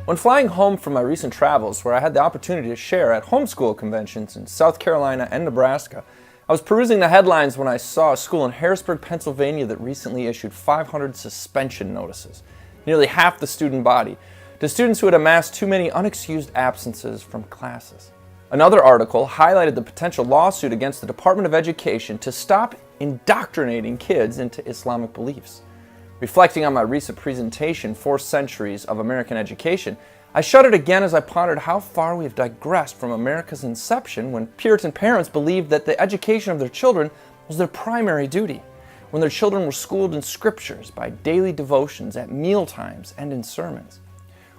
When flying home from my recent travels, where I had the opportunity to share at homeschool conventions in South Carolina and Nebraska, I was perusing the headlines when I saw a school in Harrisburg, Pennsylvania that recently issued 500 suspension notices, nearly half the student body, to students who had amassed too many unexcused absences from classes. Another article highlighted the potential lawsuit against the Department of Education to stop indoctrinating kids into Islamic beliefs. Reflecting on my recent presentation, 4 Centuries of American Education, I shuddered again as I pondered how far we have digressed from America's inception when Puritan parents believed that the education of their children was their primary duty, when their children were schooled in scriptures by daily devotions at mealtimes and in sermons.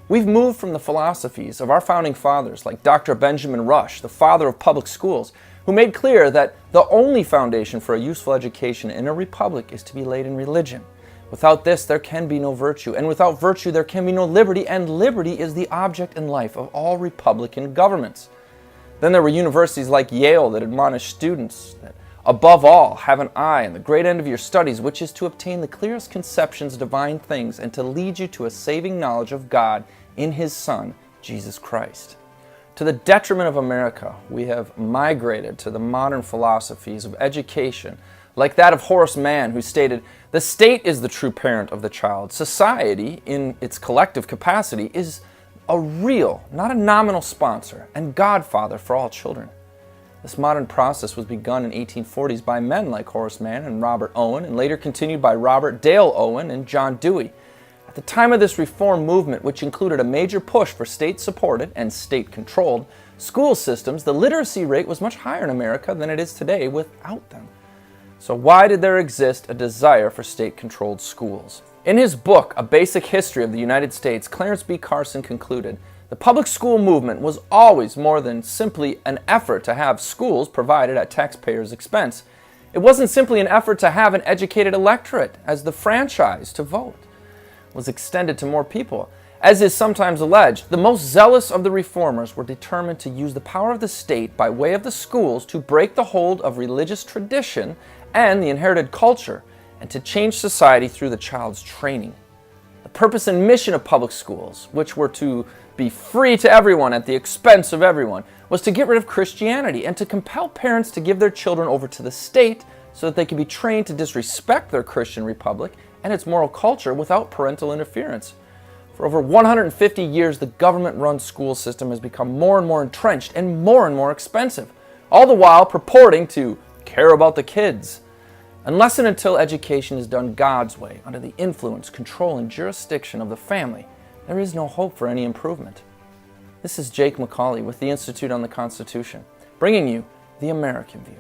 We've moved from the philosophies of our founding fathers like Dr. Benjamin Rush, the father of public schools, who made clear that the only foundation for a useful education in a republic is to be laid in religion. Without this, there can be no virtue, and without virtue, there can be no liberty, and liberty is the object in life of all republican governments. Then there were universities like Yale that admonished students that, above all, have an eye on the great end of your studies, which is to obtain the clearest conceptions of divine things and to lead you to a saving knowledge of God in His Son, Jesus Christ. To the detriment of America, we have migrated to the modern philosophies of education, like that of Horace Mann, who stated, "The state is the true parent of the child. Society, in its collective capacity, is a real, not a nominal sponsor and godfather for all children." This modern process was begun in 1840s by men like Horace Mann and Robert Owen, and later continued by Robert Dale Owen and John Dewey. At the time of this reform movement, which included a major push for state-supported and state-controlled school systems, the literacy rate was much higher in America than it is today without them. So why did there exist a desire for state-controlled schools? In his book, A Basic History of the United States, Clarence B. Carson concluded, the public school movement was always more than simply an effort to have schools provided at taxpayers' expense. It wasn't simply an effort to have an educated electorate, as the franchise to vote was extended to more people. As is sometimes alleged, the most zealous of the reformers were determined to use the power of the state by way of the schools to break the hold of religious tradition and the inherited culture, and to change society through the child's training. The purpose and mission of public schools, which were to be free to everyone at the expense of everyone, was to get rid of Christianity and to compel parents to give their children over to the state so that they could be trained to disrespect their Christian republic and its moral culture without parental interference. For over 150 years, the government-run school system has become more and more entrenched and more expensive, all the while purporting to care about the kids. Unless and until education is done God's way, under the influence, control, and jurisdiction of the family, there is no hope for any improvement. This is Jake MacAulay with the Institute on the Constitution, bringing you the American View.